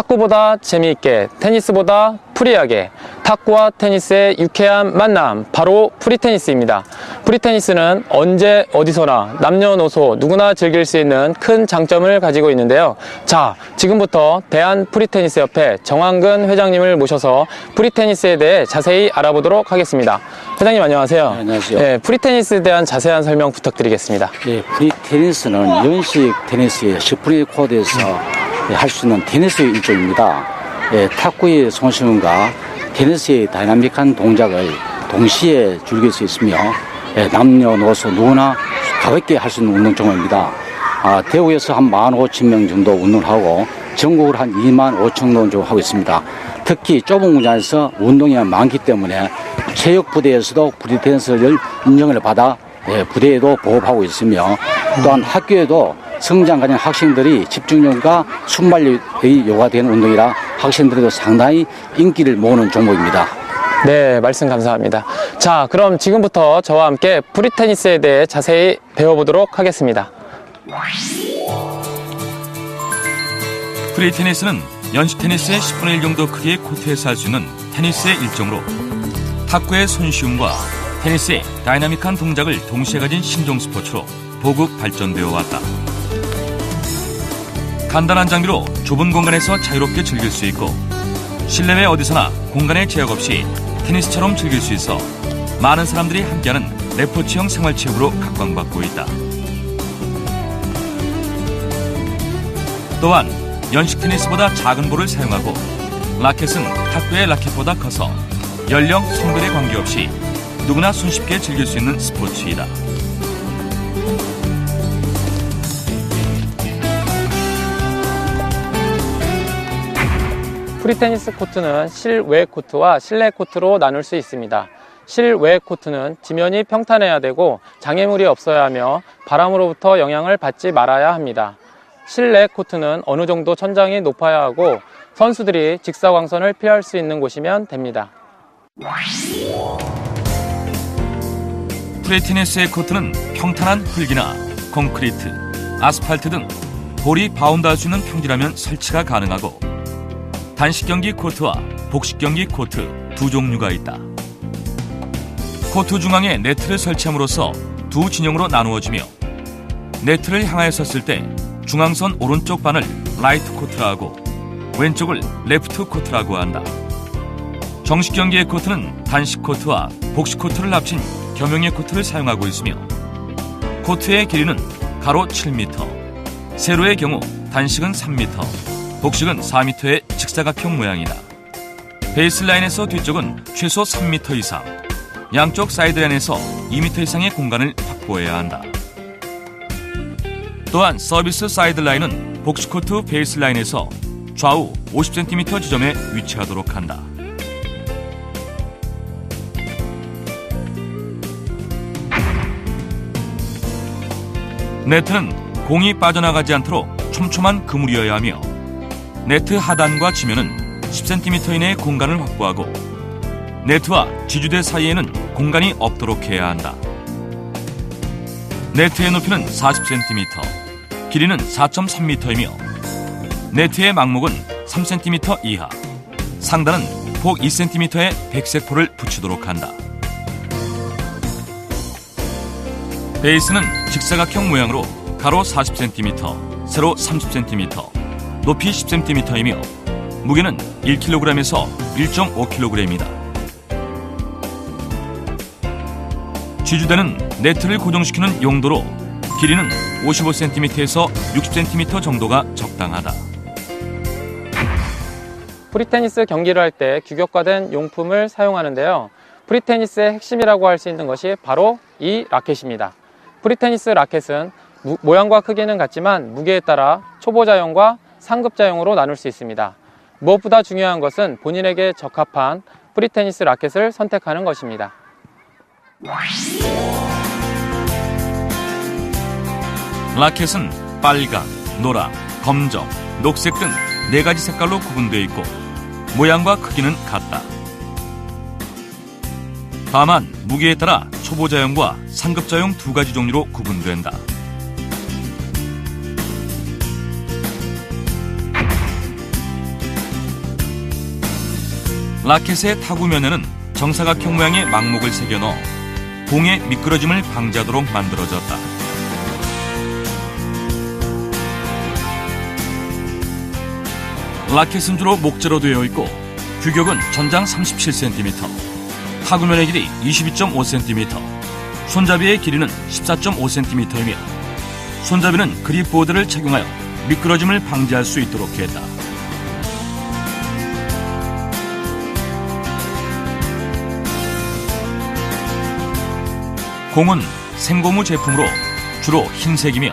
탁구보다 재미있게, 테니스보다 프리하게, 탁구와 테니스의 유쾌한 만남, 바로 프리테니스입니다. 프리테니스는 언제 어디서나 남녀노소 누구나 즐길 수 있는 큰 장점을 가지고 있는데요. 자, 지금부터 대한프리테니스협회 정한근 회장님을 모셔서 프리테니스에 대해 자세히 알아보도록 하겠습니다. 회장님 안녕하세요. 네, 안녕하세요. 네, 프리테니스에 대한 자세한 설명 부탁드리겠습니다. 네, 프리테니스는 연식 테니스의 스프링 코드에서 할 수 있는 테니스의 일종입니다. 탁구의 손쉬움과 테니스의 다이나믹한 동작을 동시에 즐길 수 있으며 남녀노소 누구나 가볍게 할 수 있는 운동 종목입니다. 대구에서 한 15,000명 정도 운동하고 전국으로 한 25,000명 정도 하고 있습니다. 특히 좁은 공간에서 운동이 많기 때문에 체육 부대에서도 프리테니스를 인정을 받아 부대에도 보급하고 있으며 또한 학교에도 성장 과정 학생들이 집중력과 순발력이 요구되는 운동이라 학생들에도 상당히 인기를 모으는 종목입니다. 네, 말씀 감사합니다. 자, 그럼 지금부터 저와 함께 프리테니스에 대해 자세히 배워보도록 하겠습니다. 프리테니스는 연식 테니스의 10분의 1 정도 크기의 코트에서 할 수 있는 테니스의 일종으로 탁구의 손쉬움과 테니스의 다이나믹한 동작을 동시에 가진 신종 스포츠로 보급 발전되어 왔다. 간단한 장비로 좁은 공간에서 자유롭게 즐길 수 있고 실내외 어디서나 공간의 제약 없이 테니스처럼 즐길 수 있어 많은 사람들이 함께하는 레포츠형 생활체육으로 각광받고 있다. 또한 연식 테니스보다 작은 볼을 사용하고 라켓은 탁구의 라켓보다 커서 연령, 성별에 관계없이 누구나 손쉽게 즐길 수 있는 스포츠이다. 프리테니스 코트는 실외 코트와 실내 코트로 나눌 수 있습니다. 실외 코트는 지면이 평탄해야 되고 장애물이 없어야 하며 바람으로부터 영향을 받지 말아야 합니다. 실내 코트는 어느 정도 천장이 높아야 하고 선수들이 직사광선을 피할 수 있는 곳이면 됩니다. 프리테니스의 코트는 평탄한 흙이나 콘크리트, 아스팔트 등 볼이 바운드할 수 있는 평지라면 설치가 가능하고 단식 경기 코트와 복식 경기 코트 두 종류가 있다. 코트 중앙에 네트를 설치함으로써 두 진영으로 나누어지며 네트를 향하여 섰을 때 중앙선 오른쪽 반을 라이트 코트라 하고 왼쪽을 레프트 코트라고 한다. 정식 경기의 코트는 단식 코트와 복식 코트를 합친 겸용의 코트를 사용하고 있으며 코트의 길이는 가로 7m, 세로의 경우 단식은 3m, 복식은 4m의 직사각형 모양이다. 베이스라인에서 뒤쪽은 최소 3m 이상, 양쪽 사이드라인에서 2m 이상의 공간을 확보해야 한다. 또한 서비스 사이드라인은 복식코트 베이스라인에서 좌우 50cm 지점에 위치하도록 한다. 네트는 공이 빠져나가지 않도록 촘촘한 그물이어야 하며 네트 하단과 지면은 10cm 이내의 공간을 확보하고 네트와 지주대 사이에는 공간이 없도록 해야 한다. 네트의 높이는 40cm, 길이는 4.3m이며 네트의 망목은 3cm 이하, 상단은 폭 2cm의 백색포를 붙이도록 한다. 베이스는 직사각형 모양으로 가로 40cm, 세로 30cm, 높이 10cm이며 무게는 1kg에서 1.5kg이다. 지주대는 네트를 고정시키는 용도로 길이는 55cm에서 60cm 정도가 적당하다. 프리테니스 경기를 할 때 규격화된 용품을 사용하는데요. 프리테니스의 핵심이라고 할 수 있는 것이 바로 이 라켓입니다. 프리테니스 라켓은 모양과 크기는 같지만 무게에 따라 초보자용과 상급자용으로 나눌 수 있습니다. 무엇보다 중요한 것은 본인에게 적합한 프리테니스 라켓을 선택하는 것입니다. 라켓은 빨강, 노랑, 검정, 녹색 등 4가지 색깔로 구분되어 있고 모양과 크기는 같다. 다만 무게에 따라 초보자용과 상급자용 2가지 종류로 구분된다. 라켓의 타구면에는 정사각형 모양의 망목을 새겨 넣어 공의 미끄러짐을 방지하도록 만들어졌다. 라켓은 주로 목재로 되어 있고 규격은 전장 37cm, 타구면의 길이 22.5cm, 손잡이의 길이는 14.5cm이며 손잡이는 그립보드를 착용하여 미끄러짐을 방지할 수 있도록 했다. 공은 생고무 제품으로 주로 흰색이며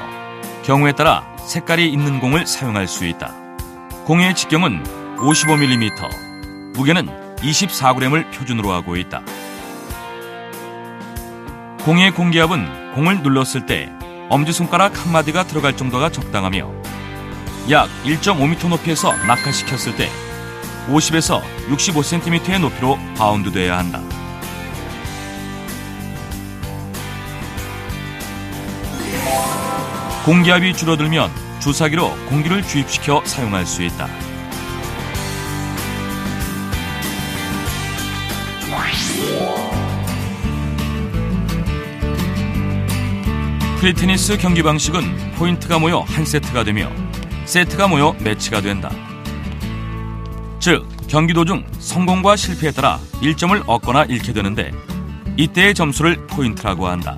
경우에 따라 색깔이 있는 공을 사용할 수 있다. 공의 직경은 55mm, 무게는 24g을 표준으로 하고 있다. 공의 공기압은 공을 눌렀을 때 엄지손가락 한마디가 들어갈 정도가 적당하며 약 1.5m 높이에서 낙하시켰을 때 50에서 65cm의 높이로 바운드돼야 한다. 공기압이 줄어들면 주사기로 공기를 주입시켜 사용할 수 있다. 프리테니스 경기 방식은 포인트가 모여 한 세트가 되며 세트가 모여 매치가 된다. 즉, 경기 도중 성공과 실패에 따라 1점을 얻거나 잃게 되는데 이때의 점수를 포인트라고 한다.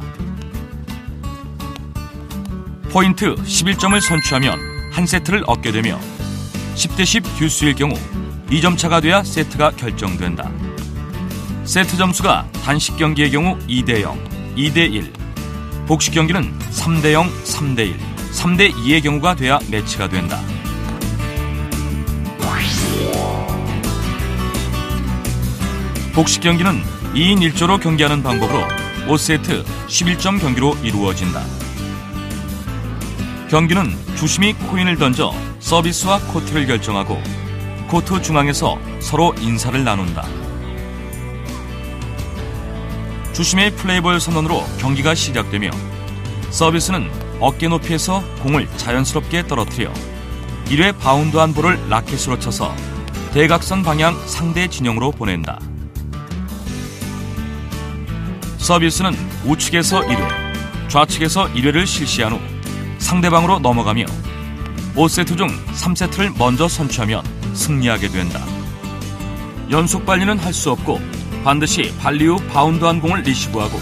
포인트 11점을 선취하면 한 세트를 얻게 되며 10대10 듀스일 경우 2점 차가 돼야 세트가 결정된다. 세트 점수가 단식 경기의 경우 2대0, 2대1, 복식 경기는 3대0, 3대1, 3대2의 경우가 돼야 매치가 된다. 복식 경기는 2인 1조로 경기하는 방법으로 5세트 11점 경기로 이루어진다. 경기는 주심이 코인을 던져 서비스와 코트를 결정하고 코트 중앙에서 서로 인사를 나눈다. 주심의 플레이볼 선언으로 경기가 시작되며 서비스는 어깨 높이에서 공을 자연스럽게 떨어뜨려 1회 바운드한 볼을 라켓으로 쳐서 대각선 방향 상대 진영으로 보낸다. 서비스는 우측에서 1회, 좌측에서 1회를 실시한 후 상대방으로 넘어가며 5세트 중 3세트를 먼저 선취하면 승리하게 된다. 연속 발리는 할 수 없고 반드시 발리 후 바운드한 공을 리시브하고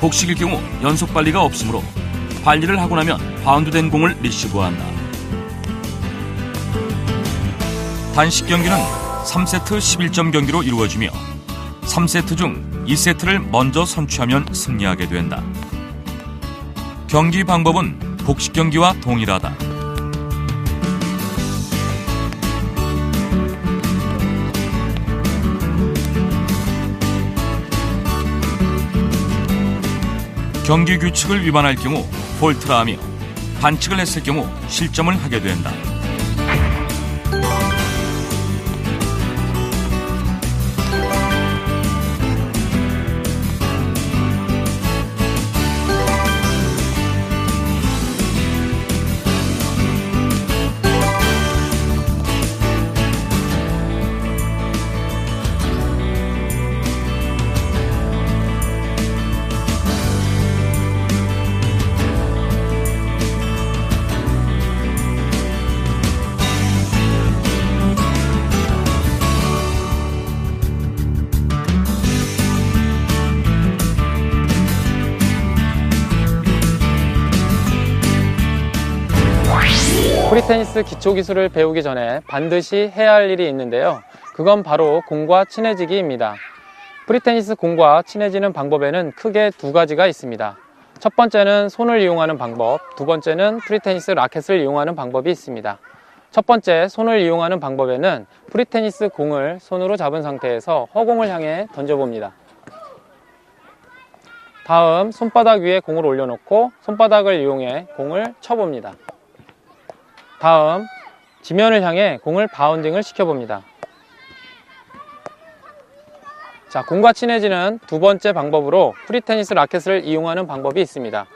복식일 경우 연속 발리가 없으므로 발리를 하고 나면 바운드된 공을 리시브한다. 단식 경기는 3세트 11점 경기로 이루어지며 3세트 중 2세트를 먼저 선취하면 승리하게 된다. 경기 방법은 복식 경기와 동일하다. 경기 규칙을 위반할 경우 폴트라 하며 반칙을 했을 경우 실점을 하게 된다. 프리테니스 기초기술을 배우기 전에 반드시 해야 할 일이 있는데요. 그건 바로 공과 친해지기입니다. 프리테니스 공과 친해지는 방법에는 크게 두 가지가 있습니다. 첫 번째는 손을 이용하는 방법, 두 번째는 프리테니스 라켓을 이용하는 방법이 있습니다. 첫 번째, 손을 이용하는 방법에는 프리테니스 공을 손으로 잡은 상태에서 허공을 향해 던져봅니다. 다음, 손바닥 위에 공을 올려놓고 손바닥을 이용해 공을 쳐봅니다. 다음, 지면을 향해 공을 바운딩을 시켜봅니다. 자, 공과 친해지는 두 번째 방법으로 프리테니스 라켓을 이용하는 방법이 있습니다.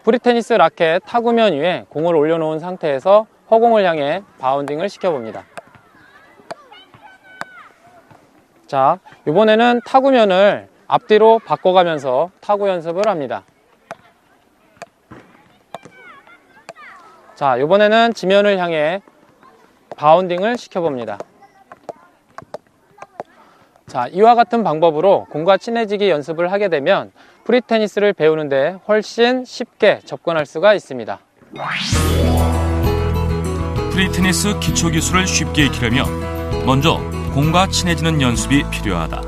프리테니스 라켓 타구면 위에 공을 올려놓은 상태에서 허공을 향해 바운딩을 시켜봅니다. 자, 이번에는 타구면을 앞뒤로 바꿔가면서 타구 연습을 합니다. 자, 이번에는 지면을 향해 바운딩을 시켜봅니다. 자, 이와 같은 방법으로 공과 친해지기 연습을 하게 되면 프리테니스를 배우는데 훨씬 쉽게 접근할 수가 있습니다. 프리테니스 기초 기술을 쉽게 익히려면 먼저 공과 친해지는 연습이 필요하다.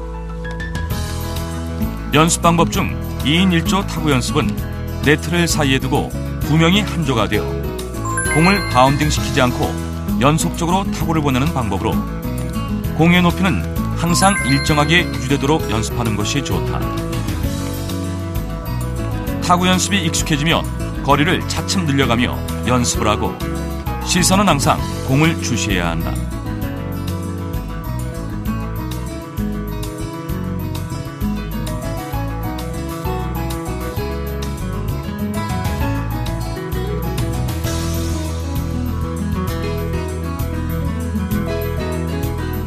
연습 방법 중 2인 1조 타구 연습은 네트를 사이에 두고 두 명이 한 조가 되어 공을 바운딩 시키지 않고 연속적으로 타구를 보내는 방법으로 공의 높이는 항상 일정하게 유지되도록 연습하는 것이 좋다. 타구 연습이 익숙해지면 거리를 차츰 늘려가며 연습을 하고 시선은 항상 공을 주시해야 한다.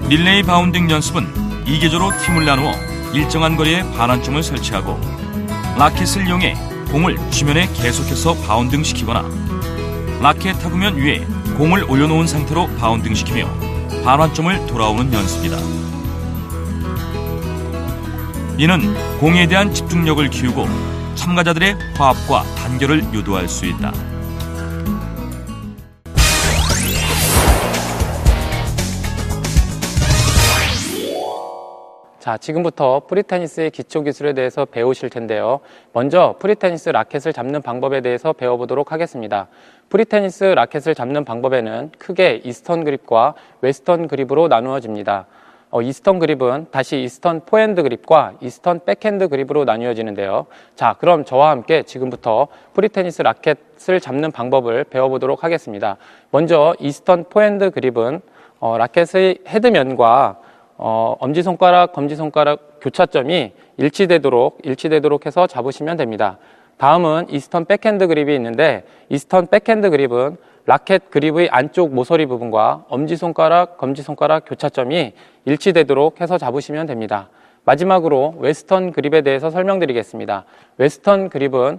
릴레이 바운딩 연습은 2개조로 팀을 나누어 일정한 거리에 반환점을 설치하고 라켓을 이용해 공을 지면에 계속해서 바운딩 시키거나 라켓 타구면 위에 공을 올려놓은 상태로 바운딩 시키며 반환점을 돌아오는 연습이다. 이는 공에 대한 집중력을 키우고 참가자들의 화합과 단결을 유도할 수 있다. 자, 지금부터 프리테니스의 기초 기술에 대해서 배우실 텐데요. 먼저 프리테니스 라켓을 잡는 방법에 대해서 배워보도록 하겠습니다. 프리테니스 라켓을 잡는 방법에는 크게 이스턴 그립과 웨스턴 그립으로 나누어집니다. 이스턴 그립은 다시 이스턴 포핸드 그립과 이스턴 백핸드 그립으로 나뉘어지는데요. 자, 그럼 저와 함께 지금부터 프리테니스 라켓을 잡는 방법을 배워보도록 하겠습니다. 먼저 이스턴 포핸드 그립은 라켓의 헤드면과 엄지손가락, 검지손가락 교차점이 일치되도록 해서 잡으시면 됩니다. 다음은 이스턴 백핸드 그립이 있는데 이스턴 백핸드 그립은 라켓 그립의 안쪽 모서리 부분과 엄지손가락, 검지손가락 교차점이 일치되도록 해서 잡으시면 됩니다. 마지막으로 웨스턴 그립에 대해서 설명드리겠습니다. 웨스턴 그립은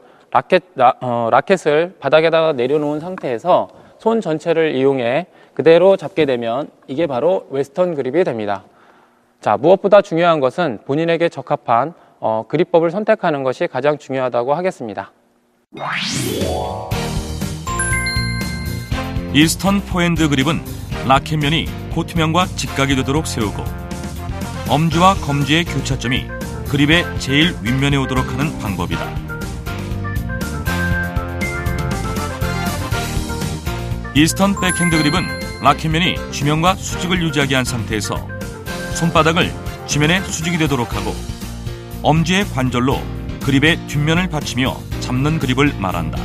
라켓을 바닥에다가 내려놓은 상태에서 손 전체를 이용해 그대로 잡게 되면 이게 바로 웨스턴 그립이 됩니다. 자, 무엇보다 중요한 것은 본인에게 적합한 그립법을 선택하는 것이 가장 중요하다고 하겠습니다. 이스턴 포핸드 그립은 라켓면이 코트면과 직각이 되도록 세우고 엄지와 검지의 교차점이 그립의 제일 윗면에 오도록 하는 방법이다. 이스턴 백핸드 그립은 라켓면이 지면과 수직을 유지하게 한 상태에서 손바닥을 지면에 수직이 되도록 하고 엄지의 관절로 그립의 뒷면을 받치며 잡는 그립을 말한다.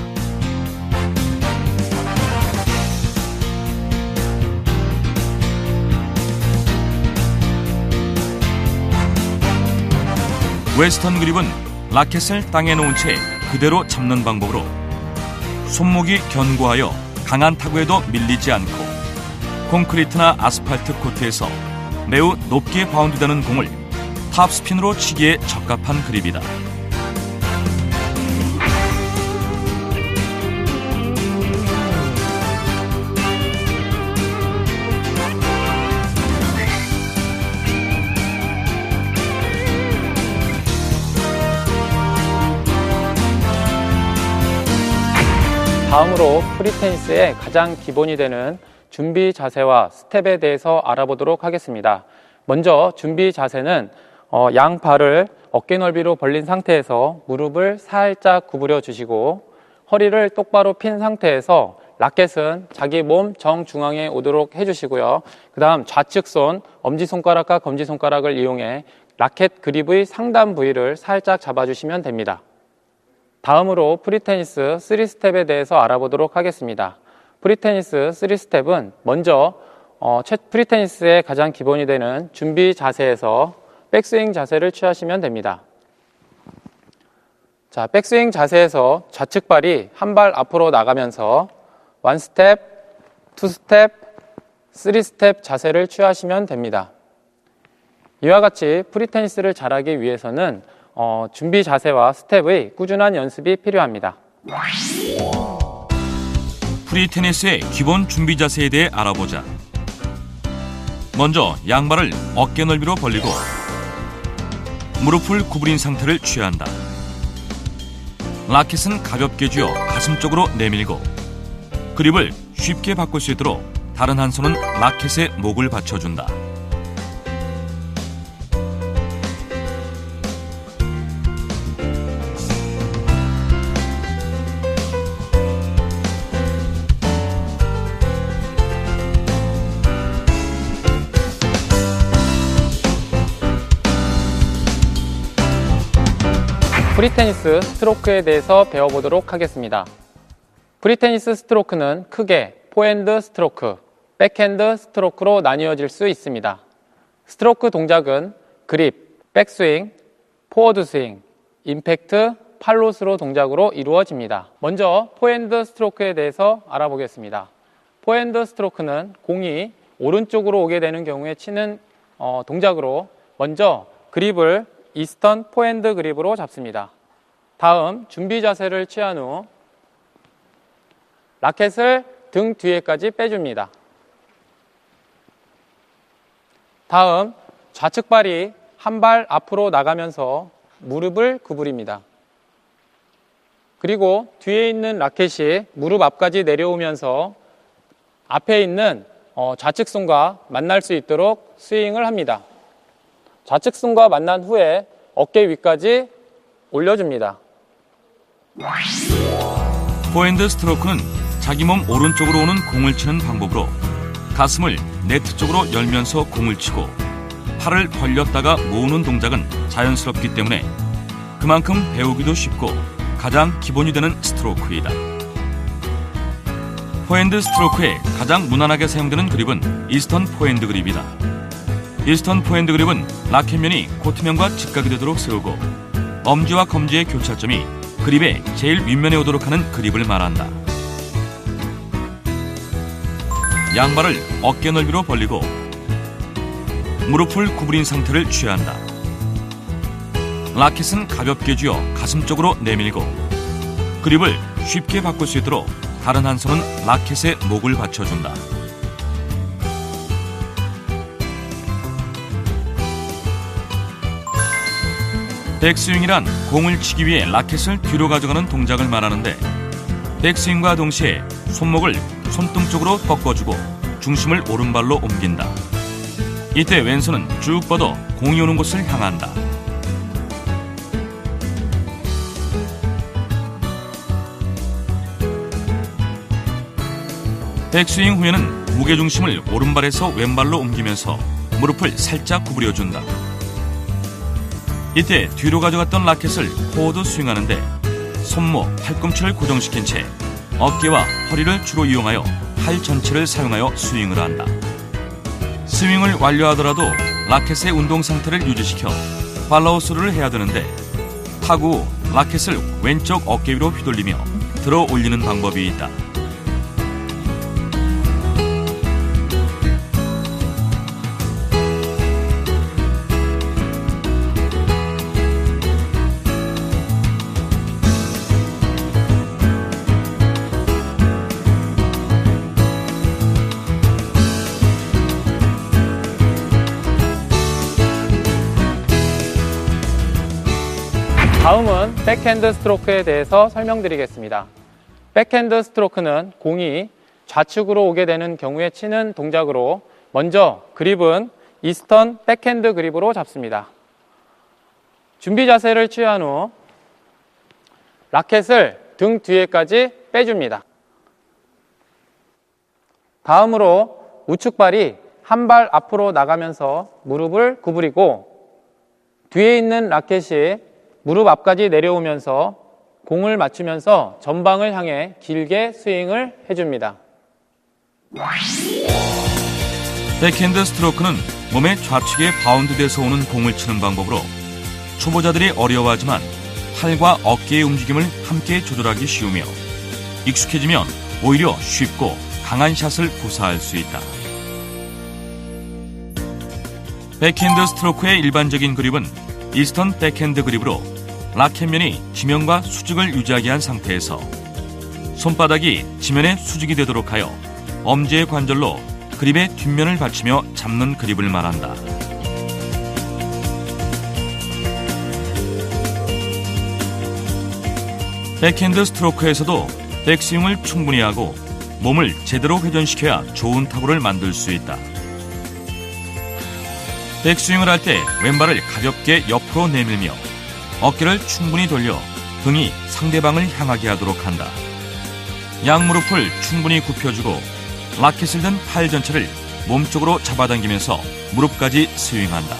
웨스턴 그립은 라켓을 땅에 놓은 채 그대로 잡는 방법으로 손목이 견고하여 강한 타구에도 밀리지 않고 콘크리트나 아스팔트 코트에서 매우 높게 바운드되는 공을 탑스핀으로 치기에 적합한 그립이다. 다음으로 프리테니스의 가장 기본이 되는 준비 자세와 스텝에 대해서 알아보도록 하겠습니다. 먼저 준비 자세는 양 발을 어깨 넓이로 벌린 상태에서 무릎을 살짝 구부려 주시고 허리를 똑바로 핀 상태에서 라켓은 자기 몸 정중앙에 오도록 해주시고요. 그 다음 좌측 손, 엄지손가락과 검지손가락을 이용해 라켓 그립의 상단 부위를 살짝 잡아주시면 됩니다. 다음으로 프리테니스 3스텝에 대해서 알아보도록 하겠습니다. 프리테니스 3스텝은 먼저 프리테니스의 가장 기본이 되는 준비 자세에서 백스윙 자세를 취하시면 됩니다. 자, 백스윙 자세에서 좌측 발이 한 발 앞으로 나가면서 1스텝, 2스텝, 3스텝 자세를 취하시면 됩니다. 이와 같이 프리테니스를 잘하기 위해서는 준비 자세와 스텝의 꾸준한 연습이 필요합니다. 프리테니스의 기본 준비 자세에 대해 알아보자. 먼저 양발을 어깨 넓이로 벌리고 무릎을 구부린 상태를 취한다. 라켓은 가볍게 쥐어 가슴 쪽으로 내밀고 그립을 쉽게 바꿀 수 있도록 다른 한 손은 라켓에 목을 받쳐준다. 프리테니스 스트로크에 대해서 배워보도록 하겠습니다. 프리테니스 스트로크는 크게 포핸드 스트로크, 백핸드 스트로크로 나뉘어질 수 있습니다. 스트로크 동작은 그립, 백스윙, 포워드 스윙, 임팩트, 팔로스로 동작으로 이루어집니다. 먼저 포핸드 스트로크에 대해서 알아보겠습니다. 포핸드 스트로크는 공이 오른쪽으로 오게 되는 경우에 치는 동작으로 먼저 그립을 이스턴 포핸드 그립으로 잡습니다. 다음 준비 자세를 취한 후 라켓을 등 뒤에까지 빼줍니다. 다음 좌측 발이 한 발 앞으로 나가면서 무릎을 구부립니다. 그리고 뒤에 있는 라켓이 무릎 앞까지 내려오면서 앞에 있는 좌측 손과 만날 수 있도록 스윙을 합니다. 좌측 손과 만난 후에 어깨 위까지 올려줍니다. 포핸드 스트로크는 자기 몸 오른쪽으로 오는 공을 치는 방법으로 가슴을 네트 쪽으로 열면서 공을 치고 팔을 벌렸다가 모으는 동작은 자연스럽기 때문에 그만큼 배우기도 쉽고 가장 기본이 되는 스트로크이다. 포핸드 스트로크에 가장 무난하게 사용되는 그립은 이스턴 포핸드 그립이다. 이스턴 포핸드 그립은 라켓면이 코트면과 직각이 되도록 세우고 엄지와 검지의 교차점이 그립의 제일 윗면에 오도록 하는 그립을 말한다. 양발을 어깨 넓이로 벌리고 무릎을 구부린 상태를 취한다. 라켓은 가볍게 쥐어 가슴 쪽으로 내밀고 그립을 쉽게 바꿀 수 있도록 다른 한 손은 라켓에 목을 받쳐준다. 백스윙이란 공을 치기 위해 라켓을 뒤로 가져가는 동작을 말하는데 백스윙과 동시에 손목을 손등 쪽으로 꺾어주고 중심을 오른발로 옮긴다. 이때 왼손은 쭉 뻗어 공이 오는 곳을 향한다. 백스윙 후에는 무게중심을 오른발에서 왼발로 옮기면서 무릎을 살짝 구부려준다. 이때 뒤로 가져갔던 라켓을 포워드 스윙하는데 손목, 팔꿈치를 고정시킨 채 어깨와 허리를 주로 이용하여 팔 전체를 사용하여 스윙을 한다. 스윙을 완료하더라도 라켓의 운동 상태를 유지시켜 팔로우스루를 해야 되는데 타구 후 라켓을 왼쪽 어깨 위로 휘돌리며 들어 올리는 방법이 있다. 다음은 백핸드 스트로크에 대해서 설명드리겠습니다. 백핸드 스트로크는 공이 좌측으로 오게 되는 경우에 치는 동작으로 먼저 그립은 이스턴 백핸드 그립으로 잡습니다. 준비 자세를 취한 후 라켓을 등 뒤에까지 빼줍니다. 다음으로 우측 발이 한 발 앞으로 나가면서 무릎을 구부리고 뒤에 있는 라켓이 무릎 앞까지 내려오면서 공을 맞추면서 전방을 향해 길게 스윙을 해줍니다. 백핸드 스트로크는 몸의 좌측에 바운드돼서 오는 공을 치는 방법으로 초보자들이 어려워하지만 팔과 어깨의 움직임을 함께 조절하기 쉬우며 익숙해지면 오히려 쉽고 강한 샷을 구사할 수 있다. 백핸드 스트로크의 일반적인 그립은 이스턴 백핸드 그립으로 라켓면이 지면과 수직을 유지하게 한 상태에서 손바닥이 지면에 수직이 되도록 하여 엄지의 관절로 그립의 뒷면을 받치며 잡는 그립을 말한다. 백핸드 스트로크에서도 백스윙을 충분히 하고 몸을 제대로 회전시켜야 좋은 타구를 만들 수 있다. 백스윙을 할 때 왼발을 가볍게 옆으로 내밀며 어깨를 충분히 돌려 등이 상대방을 향하게 하도록 한다. 양무릎을 충분히 굽혀주고 라켓을 든 팔 전체를 몸쪽으로 잡아당기면서 무릎까지 스윙한다.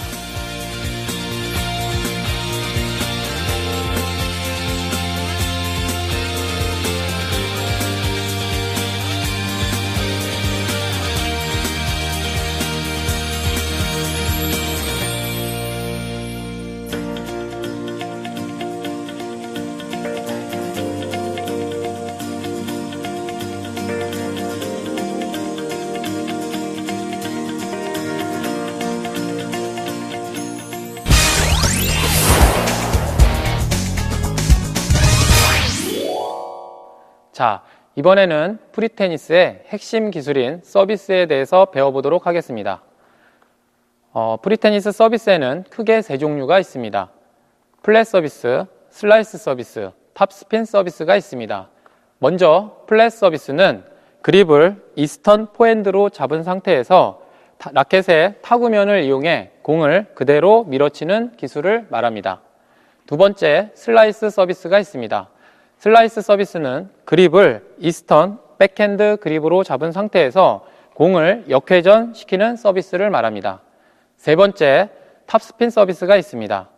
자, 이번에는 프리테니스의 핵심 기술인 서비스에 대해서 배워보도록 하겠습니다. 프리테니스 서비스에는 크게 세 종류가 있습니다. 플랫 서비스, 슬라이스 서비스, 탑스핀 서비스가 있습니다. 먼저 플랫 서비스는 그립을 이스턴 포핸드로 잡은 상태에서 라켓의 타구면을 이용해 공을 그대로 밀어치는 기술을 말합니다. 두 번째, 슬라이스 서비스가 있습니다. 슬라이스 서비스는 그립을 이스턴 백핸드 그립으로 잡은 상태에서 공을 역회전시키는 서비스를 말합니다. 세 번째, 탑스핀 서비스가 있습니다.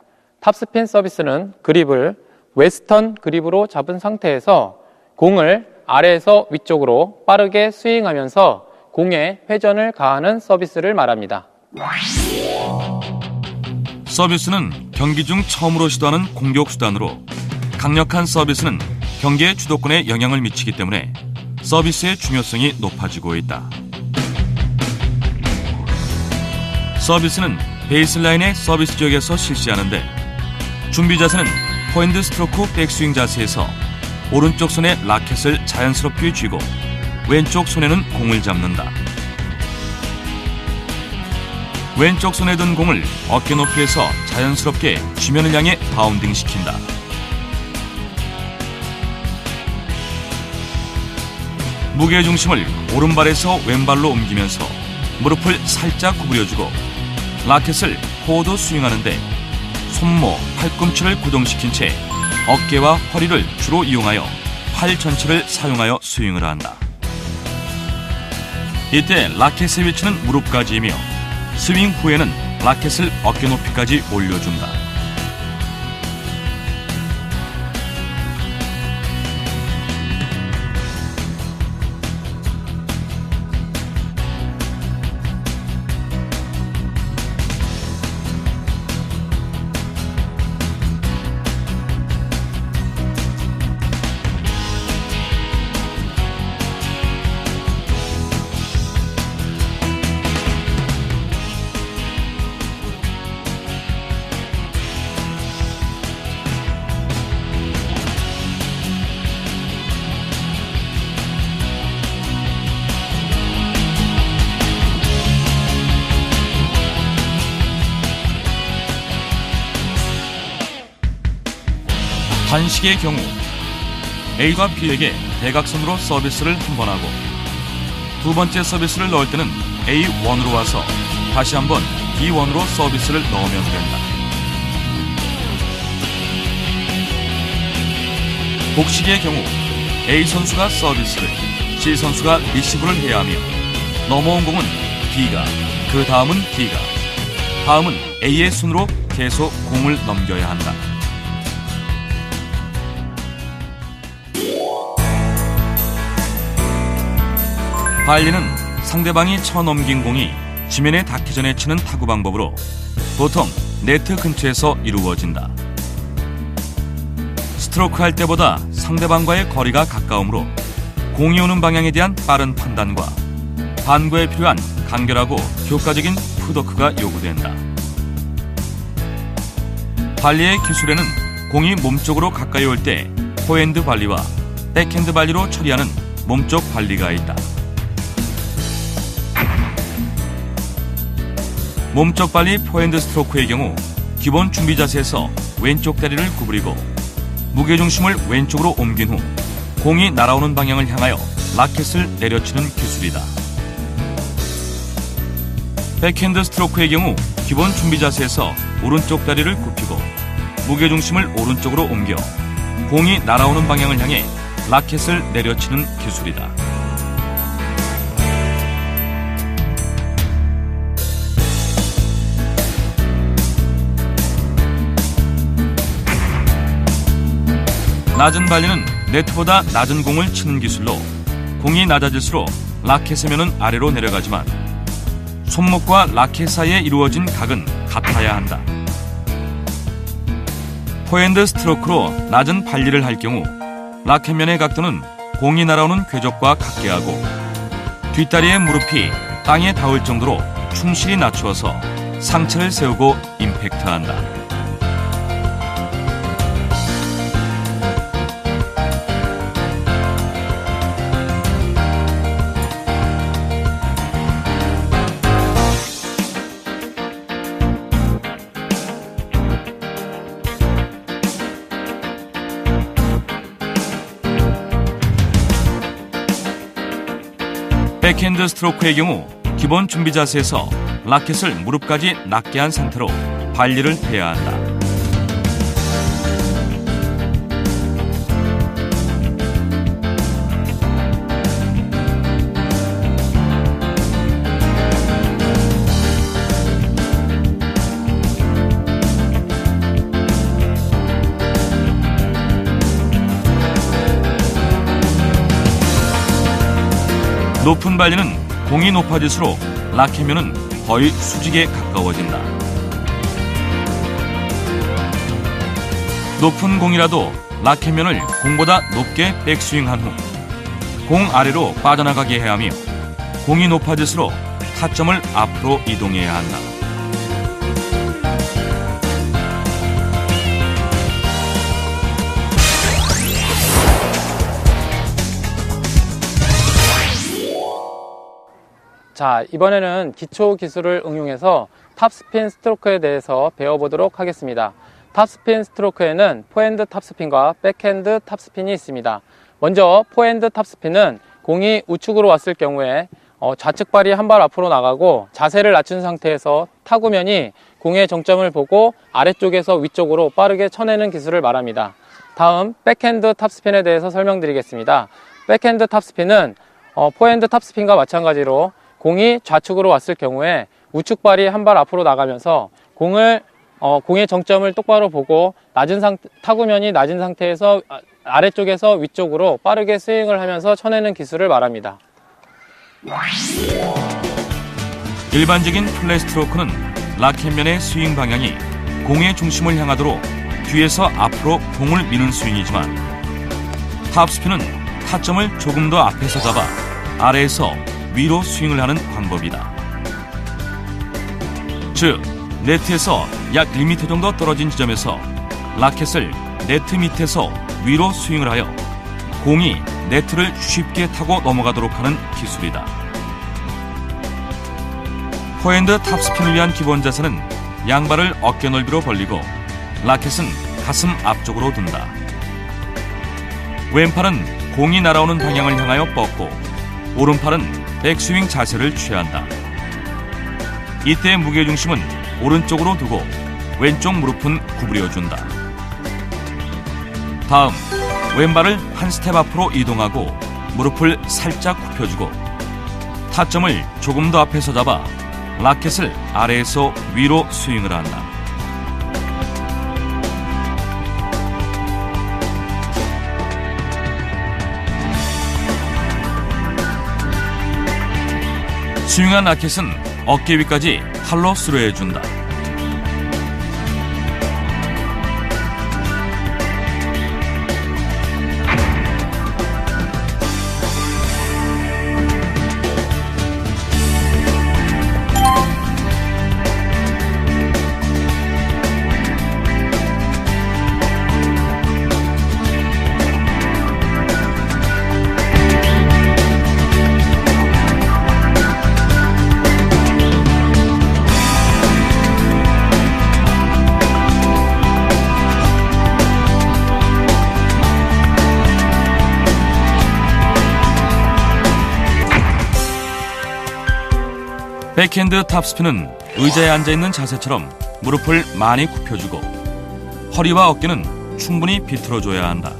탑스핀 서비스는 그립을 웨스턴 그립으로 잡은 상태에서 공을 아래에서 위쪽으로 빠르게 스윙하면서 공에 회전을 가하는 서비스를 말합니다. 서비스는 경기 중 처음으로 시도하는 공격 수단으로 강력한 서비스는 경기의 주도권에 영향을 미치기 때문에 서비스의 중요성이 높아지고 있다. 서비스는 베이스라인의 서비스 지역에서 실시하는데 준비 자세는 포핸드 스트로크 백스윙 자세에서 오른쪽 손에 라켓을 자연스럽게 쥐고 왼쪽 손에는 공을 잡는다. 왼쪽 손에 든 공을 어깨 높이에서 자연스럽게 지면을 향해 바운딩 시킨다. 무게중심을 오른발에서 왼발로 옮기면서 무릎을 살짝 구부려주고 라켓을 포워드 스윙하는데 손모, 팔꿈치를 구동시킨 채 어깨와 허리를 주로 이용하여 팔 전체를 사용하여 스윙을 한다. 이때 라켓의 위치는 무릎까지이며 스윙 후에는 라켓을 어깨 높이까지 올려준다. 단식의 경우 A가 B에게 대각선으로 서비스를 한 번 하고 두 번째 서비스를 넣을 때는 A1으로 와서 다시 한번 B1으로 서비스를 넣으면 된다. 복식의 경우 A 선수가 서비스를, C 선수가 리시브를 해야 하며 넘어온 공은 B가, 그 다음은 D가, 다음은 A의 순으로 계속 공을 넘겨야 한다. 발리는 상대방이 쳐넘긴 공이 지면에 닿기 전에 치는 타구 방법으로 보통 네트 근처에서 이루어진다. 스트로크 할 때보다 상대방과의 거리가 가까우므로 공이 오는 방향에 대한 빠른 판단과 반구에 필요한 간결하고 효과적인 풋워크가 요구된다. 발리의 기술에는 공이 몸쪽으로 가까이 올 때 포핸드 발리와 백핸드 발리로 처리하는 몸쪽 발리가 있다. 몸쪽 발리 포핸드 스트로크의 경우 기본 준비 자세에서 왼쪽 다리를 구부리고 무게중심을 왼쪽으로 옮긴 후 공이 날아오는 방향을 향하여 라켓을 내려치는 기술이다. 백핸드 스트로크의 경우 기본 준비 자세에서 오른쪽 다리를 굽히고 무게중심을 오른쪽으로 옮겨 공이 날아오는 방향을 향해 라켓을 내려치는 기술이다. 낮은 발리는 네트보다 낮은 공을 치는 기술로 공이 낮아질수록 라켓의 면은 아래로 내려가지만 손목과 라켓 사이에 이루어진 각은 같아야 한다. 포핸드 스트로크로 낮은 발리를 할 경우 라켓면의 각도는 공이 날아오는 궤적과 같게 하고 뒷다리의 무릎이 땅에 닿을 정도로 충실히 낮추어서 상체를 세우고 임팩트한다. 백핸드 스트로크의 경우 기본 준비 자세에서 라켓을 무릎까지 낮게 한 상태로 발리를 해야 한다. 높은 발리는 공이 높아질수록 라켓면은 거의 수직에 가까워진다. 높은 공이라도 라켓면을 공보다 높게 백스윙한 후 공 아래로 빠져나가게 해야 하며 공이 높아질수록 타점을 앞으로 이동해야 한다. 자, 이번에는 기초 기술을 응용해서 탑스핀 스트로크에 대해서 배워보도록 하겠습니다. 탑스핀 스트로크에는 포핸드 탑스핀과 백핸드 탑스핀이 있습니다. 먼저 포핸드 탑스핀은 공이 우측으로 왔을 경우에 좌측 발이 한 발 앞으로 나가고 자세를 낮춘 상태에서 타구면이 공의 정점을 보고 아래쪽에서 위쪽으로 빠르게 쳐내는 기술을 말합니다. 다음 백핸드 탑스핀에 대해서 설명드리겠습니다. 백핸드 탑스핀은 포핸드 탑스핀과 마찬가지로 공이 좌측으로 왔을 경우에 우측 발이 한 발 앞으로 나가면서 공의 정점을 똑바로 보고 타구면이 낮은 상태에서 아래쪽에서 위쪽으로 빠르게 스윙을 하면서 쳐내는 기술을 말합니다. 일반적인 플랫 스트로크는 라켓면의 스윙 방향이 공의 중심을 향하도록 뒤에서 앞으로 공을 미는 스윙이지만 탑스핀은 타점을 조금 더 앞에서 잡아 아래에서 위로 스윙을 하는 방법이다. 즉, 네트에서 약 1m 정도 떨어진 지점에서 라켓을 네트 밑에서 위로 스윙을 하여 공이 네트를 쉽게 타고 넘어가도록 하는 기술이다. 포핸드 탑스핀을 위한 기본 자세는 양발을 어깨 넓이로 벌리고 라켓은 가슴 앞쪽으로 둔다. 왼팔은 공이 날아오는 방향을 향하여 뻗고 오른팔은 백스윙 자세를 취한다. 이때 무게중심은 오른쪽으로 두고 왼쪽 무릎은 구부려준다. 다음, 왼발을 한 스텝 앞으로 이동하고 무릎을 살짝 굽혀주고 타점을 조금 더 앞에서 잡아 라켓을 아래에서 위로 스윙을 한다. 스윙한 라켓은 어깨 위까지 팔로 스로해준다. 백핸드 탑스핀은 의자에 앉아있는 자세처럼 무릎을 많이 굽혀주고 허리와 어깨는 충분히 비틀어줘야 한다.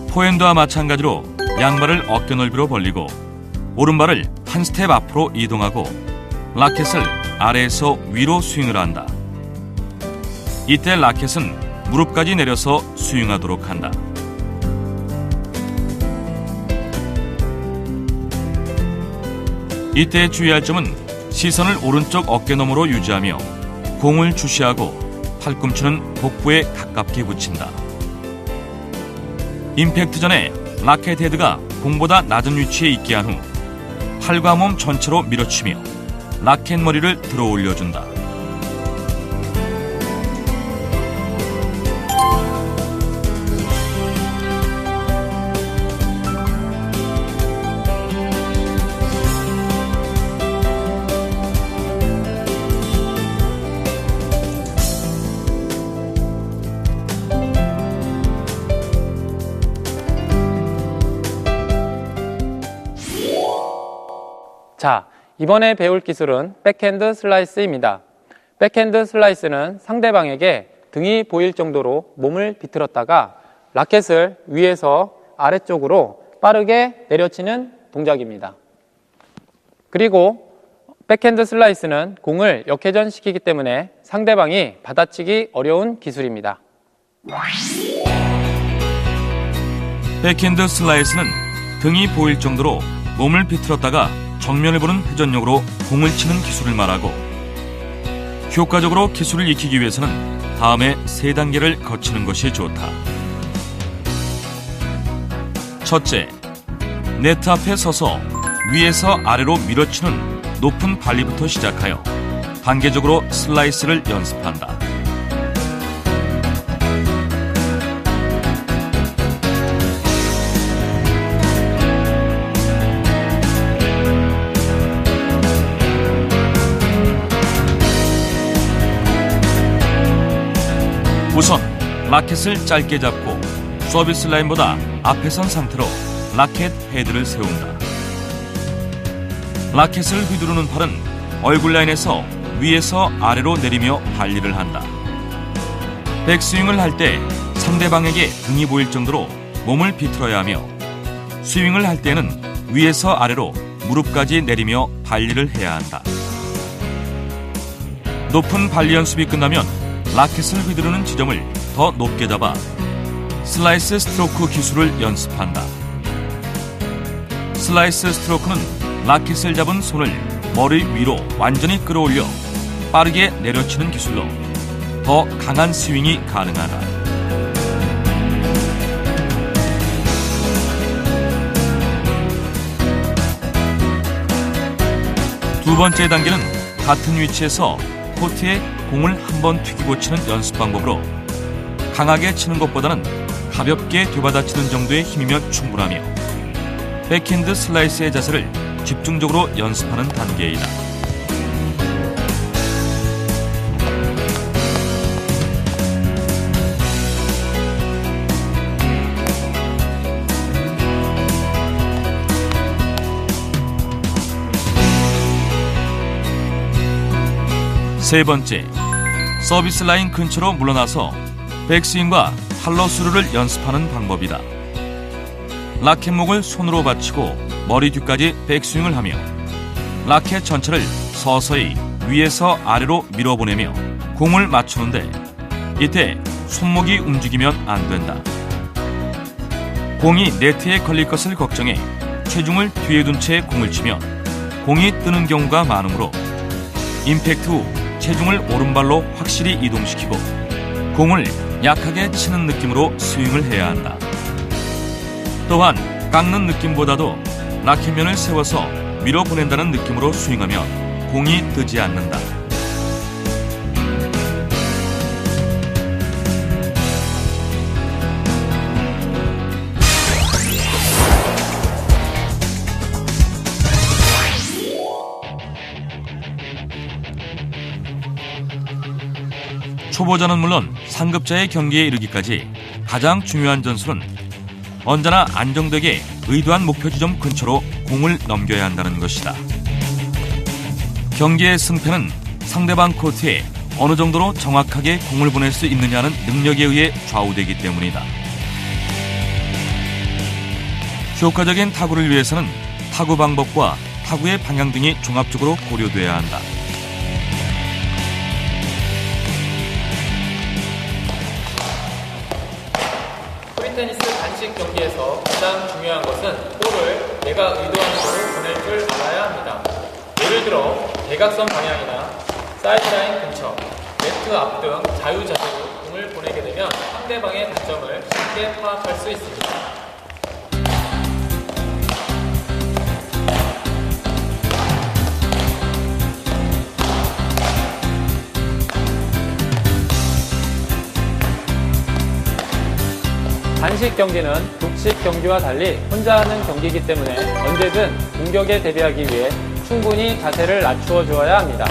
포핸드와 마찬가지로 양발을 어깨 넓이로 벌리고 오른발을 한 스텝 앞으로 이동하고 라켓을 아래에서 위로 스윙을 한다. 이때 라켓은 무릎까지 내려서 스윙하도록 한다. 이때 주의할 점은 시선을 오른쪽 어깨너머로 유지하며 공을 주시하고 팔꿈치는 복부에 가깝게 붙인다. 임팩트 전에 라켓 헤드가 공보다 낮은 위치에 있게 한 후 팔과 몸 전체로 밀어치며 라켓 머리를 들어 올려준다. 자, 이번에 배울 기술은 백핸드 슬라이스입니다. 백핸드 슬라이스는 상대방에게 등이 보일 정도로 몸을 비틀었다가 라켓을 위에서 아래쪽으로 빠르게 내려치는 동작입니다. 그리고 백핸드 슬라이스는 공을 역회전시키기 때문에 상대방이 받아치기 어려운 기술입니다. 백핸드 슬라이스는 등이 보일 정도로 몸을 비틀었다가 정면을 보는 회전력으로 공을 치는 기술을 말하고 효과적으로 기술을 익히기 위해서는 다음에 3단계를 거치는 것이 좋다. 첫째, 네트 앞에 서서 위에서 아래로 밀어치는 높은 발리부터 시작하여 단계적으로 슬라이스를 연습한다. 우선 라켓을 짧게 잡고 서비스 라인보다 앞에 선 상태로 라켓 헤드를 세운다. 라켓을 휘두르는 팔은 얼굴 라인에서 위에서 아래로 내리며 발리를 한다. 백스윙을 할 때 상대방에게 등이 보일 정도로 몸을 비틀어야 하며 스윙을 할 때는 위에서 아래로 무릎까지 내리며 발리를 해야 한다. 높은 발리 연습이 끝나면 라켓을 휘두르는 지점을 더 높게 잡아 슬라이스 스트로크 기술을 연습한다. 슬라이스 스트로크는 라켓을 잡은 손을 머리 위로 완전히 끌어올려 빠르게 내려치는 기술로 더 강한 스윙이 가능하다. 두 번째 단계는 같은 위치에서 코트에 공을 한번 튀기고 치는 연습 방법으로 강하게 치는 것보다는 가볍게 되받아치는 정도의 힘이면 충분하며 백핸드 슬라이스의 자세를 집중적으로 연습하는 단계이다. 세 번째, 서비스 라인 근처로 물러나서 백스윙과 팔로스루를 연습하는 방법이다. 라켓목을 손으로 받치고 머리 뒤까지 백스윙을 하며 라켓 전체를 서서히 위에서 아래로 밀어보내며 공을 맞추는데 이때 손목이 움직이면 안 된다. 공이 네트에 걸릴 것을 걱정해 체중을 뒤에 둔 채 공을 치면 공이 뜨는 경우가 많으므로 임팩트 후 체중을 오른발로 확실히 이동시키고 공을 약하게 치는 느낌으로 스윙을 해야 한다. 또한 깎는 느낌보다도 라켓면을 세워서 밀어보낸다는 느낌으로 스윙하면 공이 뜨지 않는다. 초보자는 물론 상급자의 경기에 이르기까지 가장 중요한 전술은 언제나 안정되게 의도한 목표 지점 근처로 공을 넘겨야 한다는 것이다. 경기의 승패는 상대방 코트에 어느 정도로 정확하게 공을 보낼 수 있느냐는 능력에 의해 좌우되기 때문이다. 효과적인 타구를 위해서는 타구 방법과 타구의 방향 등이 종합적으로 고려돼야 한다. 프리테니스 단식 경기에서 가장 중요한 것은 볼을 내가 의도하는 대로 보낼 줄 알아야 합니다. 예를 들어 대각선 방향이나 사이드라인 근처, 네트 앞 등 자유자재로 공을 보내게 되면 상대방의 단점을 쉽게 파악할 수 있습니다. 단식 경기는 독식 경기와 달리 혼자 하는 경기이기 때문에 언제든 공격에 대비하기 위해 충분히 자세를 낮추어 주어야 합니다.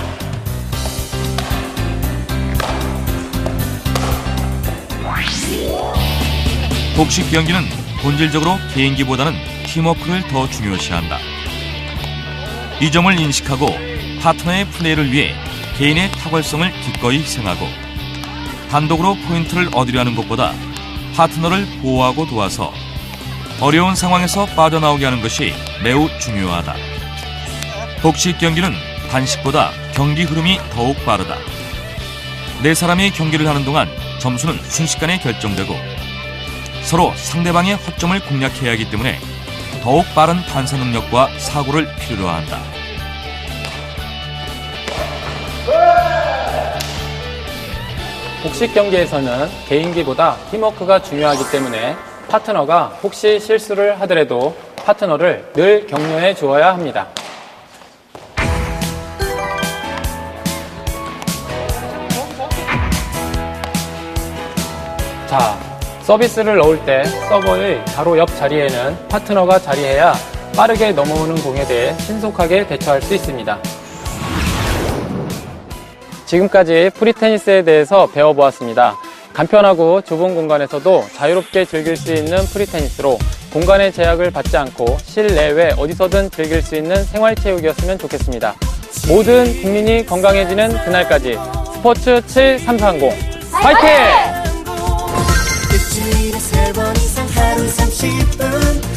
복식 경기는 본질적으로 개인기보다는 팀워크를 더 중요시한다. 이 점을 인식하고 파트너의 플레이를 위해 개인의 탁월성을 기꺼이 희생하고 단독으로 포인트를 얻으려 하는 것보다 파트너를 보호하고 도와서 어려운 상황에서 빠져나오게 하는 것이 매우 중요하다. 복식 경기는 단식보다 경기 흐름이 더욱 빠르다. 네 사람이 경기를 하는 동안 점수는 순식간에 결정되고 서로 상대방의 허점을 공략해야 하기 때문에 더욱 빠른 판사 능력과 사고를 필요로 한다. 복식 경기에서는 개인기보다 팀워크가 중요하기 때문에 파트너가 혹시 실수를 하더라도 파트너를 늘 격려해 주어야 합니다. 자, 서비스를 넣을 때 서버의 바로 옆 자리에는 파트너가 자리해야 빠르게 넘어오는 공에 대해 신속하게 대처할 수 있습니다. 지금까지 프리테니스에 대해서 배워보았습니다. 간편하고 좁은 공간에서도 자유롭게 즐길 수 있는 프리테니스로 공간의 제약을 받지 않고 실내외 어디서든 즐길 수 있는 생활체육이었으면 좋겠습니다. 모든 국민이 건강해지는 그날까지 스포츠 7330 파이팅! 일주일에 3번 이상 하루 30분